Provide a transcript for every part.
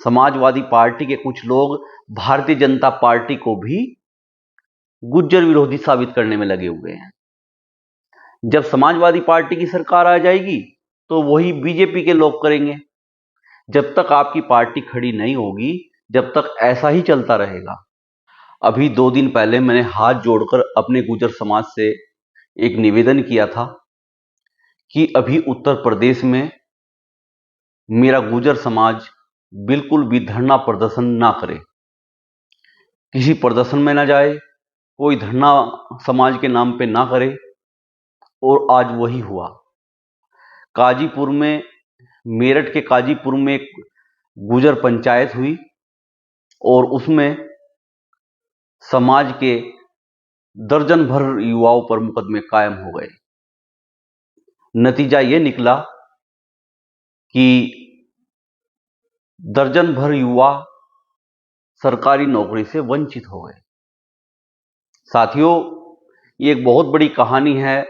Samajwadi party के कुछ लोग भारतीय जनता पार्टी को भी गुज्जर विरोधी साबित करने में लगे हुए हैं। जब समाजवादी पार्टी की सरकार आ जाएगी तो वही बीजेपी के लोग करेंगे। जब तक आपकी पार्टी खड़ी नहीं होगी, जब तक ऐसा ही चलता रहेगा। अभी 2 दिन पहले मैंने हाथ जोड़कर अपने गुज्जर समाज से एक निवेदन किया था कि अभी उत्तर प्रदेश में मेरा गुज्जर समाज बिल्कुल भी धरना प्रदर्शन ना करे, किसी प्रदर्शन में ना जाए, कोई धरना समाज के नाम पे ना करे। और आज वही हुआ। काजीपुर में, मेरठ के काजीपुर में एक गुज्जर पंचायत हुई और उसमें समाज के दर्जन भर युवाओं पर मुकदमे कायम हो गए। नतीजा यह निकला कि दर्जन भर युवा सरकारी नौकरी से वंचित हो गए। साथियों, ये एक बहुत बड़ी कहानी है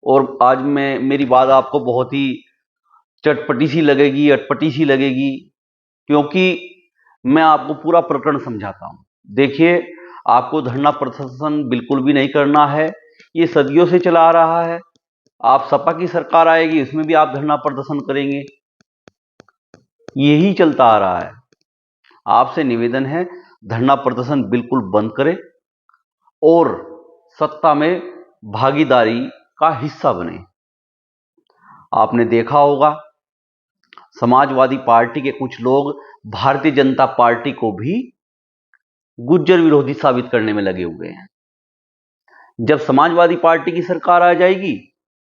और आज मेरी बात आपको बहुत ही चटपटी सी लगेगी, अटपटी सी लगेगी, क्योंकि मैं आपको पूरा प्रकरण समझाता हूं। देखिए, आपको धरना प्रदर्शन बिल्कुल भी नहीं करना है, ये सदियों से चला आ रहा है। आप सपा की सरकार आएगी, उसमें भी आप धरना प्रदर्शन करेंगे, यही चलता आ रहा है। आपसे निवेदन है, धरना प्रदर्शन बिल्कुल बंद करें और सत्ता में भागीदारी का हिस्सा बने। आपने देखा होगा, समाजवादी पार्टी के कुछ लोग भारतीय जनता पार्टी को भी गुज्जर विरोधी साबित करने में लगे हुए हैं। जब समाजवादी पार्टी की सरकार आ जाएगी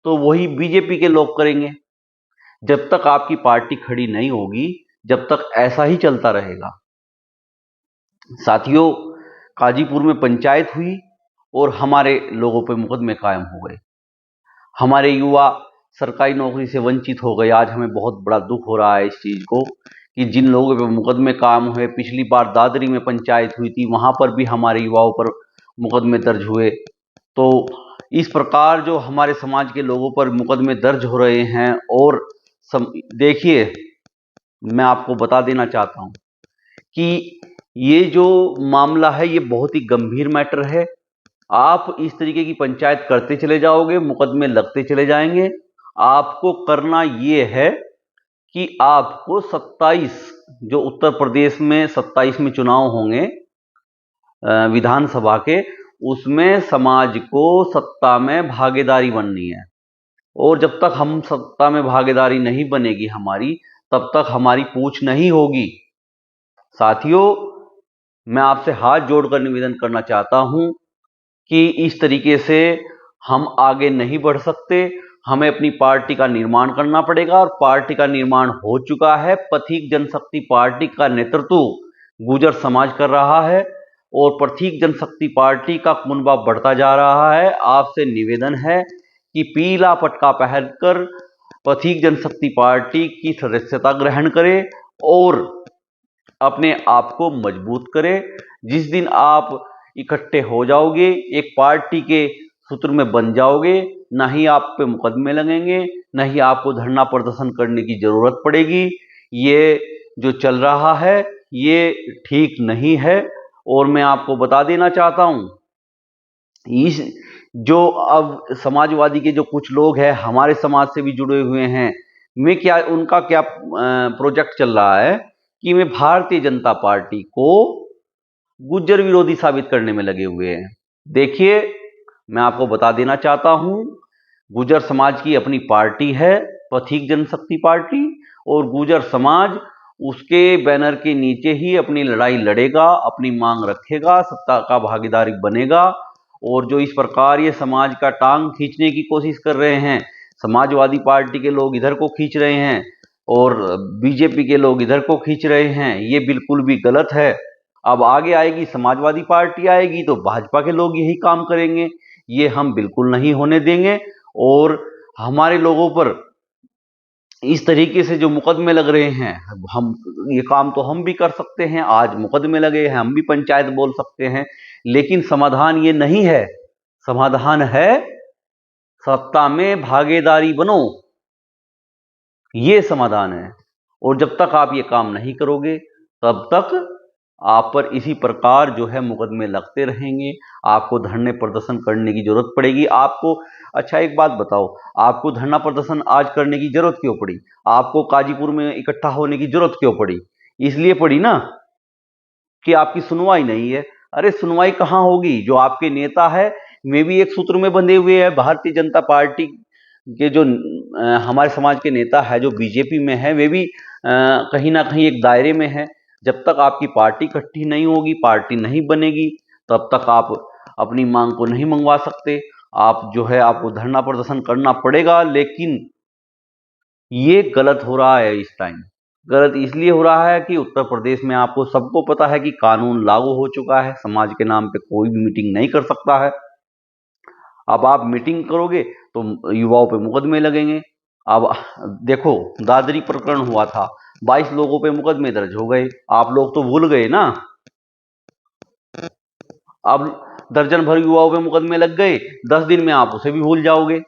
तो वही बीजेपी के लोग करेंगे। जब तक आपकी पार्टी खड़ी नहीं होगी, जब तक ऐसा ही चलता रहेगा। साथियों, काजीपुर में पंचायत हुई और हमारे लोगों पर मुकदमे कायम हो गए। हमारे युवा सरकारी नौकरी से वंचित हो गए। आज हमें बहुत बड़ा दुख हो रहा है इस चीज को कि जिन लोगों पर मुकदमे कायम हुए, पिछली बार दादरी में पंचायत हुई थी, वहां पर भी हमारे युवाओं पर मुकदमे दर्ज हुए। तो इस प्रकार जो हमारे समाज के लोगों पर मुकदमे दर्ज हो रहे हैं, और देखिए, मैं आपको बता देना चाहता हूं कि ये जो मामला है ये बहुत ही गंभीर मैटर है। आप इस तरीके की पंचायत करते चले जाओगे, मुकदमे लगते चले जाएंगे। आपको करना ये है कि आपको 27 जो उत्तर प्रदेश में 27 में चुनाव होंगे विधानसभा के, उसमें समाज को सत्ता में भागीदारी बननी है। और जब तक हम सत्ता में भागीदारी नहीं बनेगी हमारी, तब तक हमारी पूछ नहीं होगी। साथियों, मैं आपसे हाथ जोड़कर निवेदन करना चाहता हूं कि इस तरीके से हम आगे नहीं बढ़ सकते। हमें अपनी पार्टी का निर्माण करना पड़ेगा और पार्टी का निर्माण हो चुका है। पथिक जनशक्ति पार्टी का नेतृत्व गुर्जर समाज कर रहा है और पथिक जनशक्ति पार्टी का कुनबा बढ़ता जा रहा है। आपसे निवेदन है कि पीला पटका पहनकर पथिक जनशक्ति पार्टी की सदस्यता ग्रहण करें और अपने आप को मजबूत करें। जिस दिन आप इकट्ठे हो जाओगे, एक पार्टी के सूत्र में बन जाओगे, ना ही आप पे मुकदमे लगेंगे, ना ही आपको धरना प्रदर्शन करने की जरूरत पड़ेगी। ये जो चल रहा है ये ठीक नहीं है। और मैं आपको बता देना चाहता हूं, इस जो अब समाजवादी के जो कुछ लोग हैं, हमारे समाज से भी जुड़े हुए हैं, उनका क्या प्रोजेक्ट चल रहा है कि वे भारतीय जनता पार्टी को गुज्जर विरोधी साबित करने में लगे हुए हैं। देखिए, मैं आपको बता देना चाहता हूं, गुज्जर समाज की अपनी पार्टी है, पथिक जनशक्ति पार्टी, और गुज्जर समाज उसके बैनर के नीचे ही अपनी लड़ाई लड़ेगा, अपनी मांग रखेगा, सत्ता का भागीदारी बनेगा। और जो इस प्रकार ये समाज का टांग खींचने की कोशिश कर रहे हैं, समाजवादी पार्टी के लोग इधर को खींच रहे हैं और बीजेपी के लोग इधर को खींच रहे हैं, ये बिल्कुल भी गलत है। अब आगे आएगी समाजवादी पार्टी आएगी तो भाजपा के लोग यही काम करेंगे। ये हम बिल्कुल नहीं होने देंगे। और हमारे लोगों पर इस तरीके से जो मुकदमे लग रहे हैं, हम ये काम तो हम भी कर सकते हैं, आज मुकदमे लगे हैं, हम भी पंचायत बोल सकते हैं, लेकिन समाधान ये नहीं है। समाधान है सत्ता में भागीदारी बनो, ये समाधान है। और जब तक आप ये काम नहीं करोगे, तब तक आप पर इसी प्रकार जो है मुकदमे लगते रहेंगे। आपको धरने प्रदर्शन करने की जरूरत पड़ेगी। आपको अच्छा एक बात बताओ, आपको धरना प्रदर्शन आज करने की जरूरत क्यों पड़ी? आपको काजीपुर में इकट्ठा होने की जरूरत क्यों पड़ी? इसलिए पड़ी ना कि आपकी सुनवाई नहीं है। अरे सुनवाई कहाँ होगी? जो आपके नेता है वे भी एक सूत्र में बंधे हुए हैं। भारतीय जनता पार्टी के जो हमारे समाज के नेता है जो बीजेपी में है, वे भी कहीं ना कहीं एक दायरे में है। जब तक आपकी पार्टी इकट्ठी नहीं होगी, पार्टी नहीं बनेगी, तब तक आप अपनी मांग को नहीं मंगवा सकते। आप जो है आपको धरना प्रदर्शन करना पड़ेगा, लेकिन ये गलत हो रहा है इस टाइम। गलत इसलिए हो रहा है कि उत्तर प्रदेश में आपको सबको पता है कि कानून लागू हो चुका है। समाज के नाम पे कोई भी मीटिंग नहीं कर सकता है। अब आप मीटिंग करोगे तो युवाओं पे मुकदमे लगेंगे। अब देखो, दादरी प्रकरण हुआ था, 22 लोगों पे मुकदमे दर्ज हो गए। आप लोग तो भूल गए ना। अब दर्जन भर युवाओं पे मुकदमे लग गए, 10 दिन में आप उसे भी भूल जाओगे।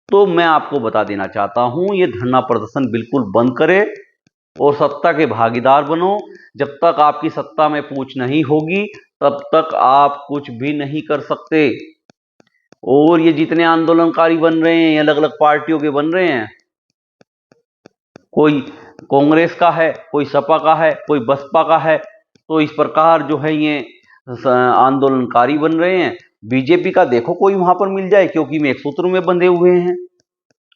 तो मैं आपको बता देना चाहता हूं, ये धरना प्रदर्शन बिल्कुल बंद करें और सत्ता के भागीदार बनो। जब तक आपकी सत्ता में पूछ नहीं होगी, तब तक आप कुछ भी नहीं कर सकते। और ये जितने आंदोलनकारी बन रहे हैं, अलग अलग पार्टियों के बन रहे हैं, कोई कांग्रेस का है, कोई सपा का है, कोई बसपा का है, तो इस प्रकार जो है ये आंदोलनकारी बन रहे हैं। बीजेपी का देखो कोई वहां पर मिल जाए, क्योंकि वे एक सूत्र में बंधे हुए हैं।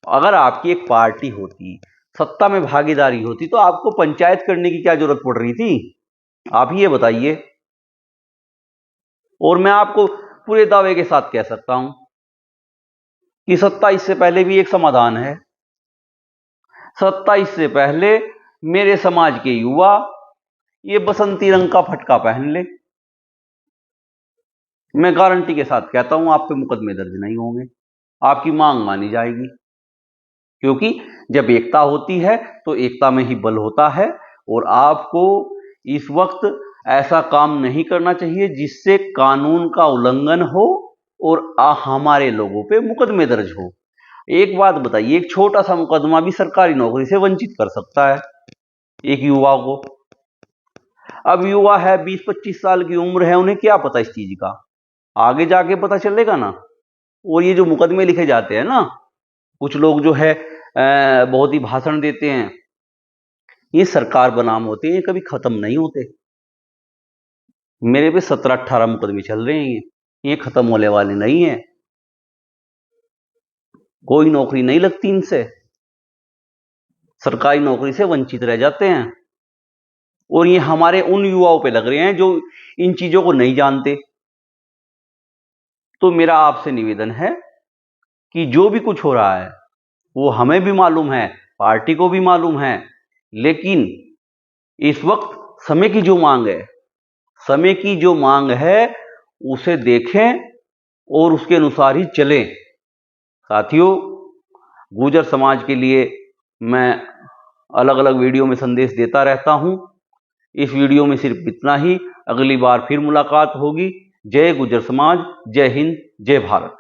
अगर आपकी एक पार्टी होती, सत्ता में भागीदारी होती, तो आपको पंचायत करने की क्या जरूरत पड़ रही थी? आप ही ये बताइए। और मैं आपको पूरे दावे के साथ कह सकता हूं कि सत्ता इससे पहले भी एक समाधान है। सत्ता इससे पहले मेरे समाज के युवा ये बसंती रंग का फटका पहन ले, मैं गारंटी के साथ कहता हूं आप पे मुकदमे दर्ज नहीं होंगे, आपकी मांग मानी जाएगी। क्योंकि जब एकता होती है तो एकता में ही बल होता है। और आपको इस वक्त ऐसा काम नहीं करना चाहिए जिससे कानून का उल्लंघन हो और हमारे लोगों पे मुकदमे दर्ज हो। एक बात बताइए, एक छोटा सा मुकदमा भी सरकारी नौकरी से वंचित कर सकता है एक युवा को। अब युवा है, 20-25 साल की उम्र है, उन्हें क्या पता इस चीज का? आगे जाके पता चलेगा ना। और ये जो मुकदमे लिखे जाते हैं ना, कुछ लोग जो है बहुत ही भाषण देते हैं, ये सरकार बनाम होते हैं, ये कभी खत्म नहीं होते। मेरे पे 17-18 मुकदमे चल रहे हैं, ये खत्म होने वाले नहीं है। कोई नौकरी नहीं लगती इनसे, सरकारी नौकरी से वंचित रह जाते हैं। और ये हमारे उन युवाओं पे लग रहे हैं जो इन चीजों को नहीं जानते। तो मेरा आपसे निवेदन है कि जो भी कुछ हो रहा है वो हमें भी मालूम है, पार्टी को भी मालूम है, लेकिन इस वक्त समय की जो मांग है, समय की जो मांग है उसे देखें और उसके अनुसार ही चलें। साथियों, गुर्जर समाज के लिए मैं अलग अलग वीडियो में संदेश देता रहता हूं। इस वीडियो में सिर्फ इतना ही। अगली बार फिर मुलाकात होगी। जय गुर्जर समाज, जय हिंद, जय भारत।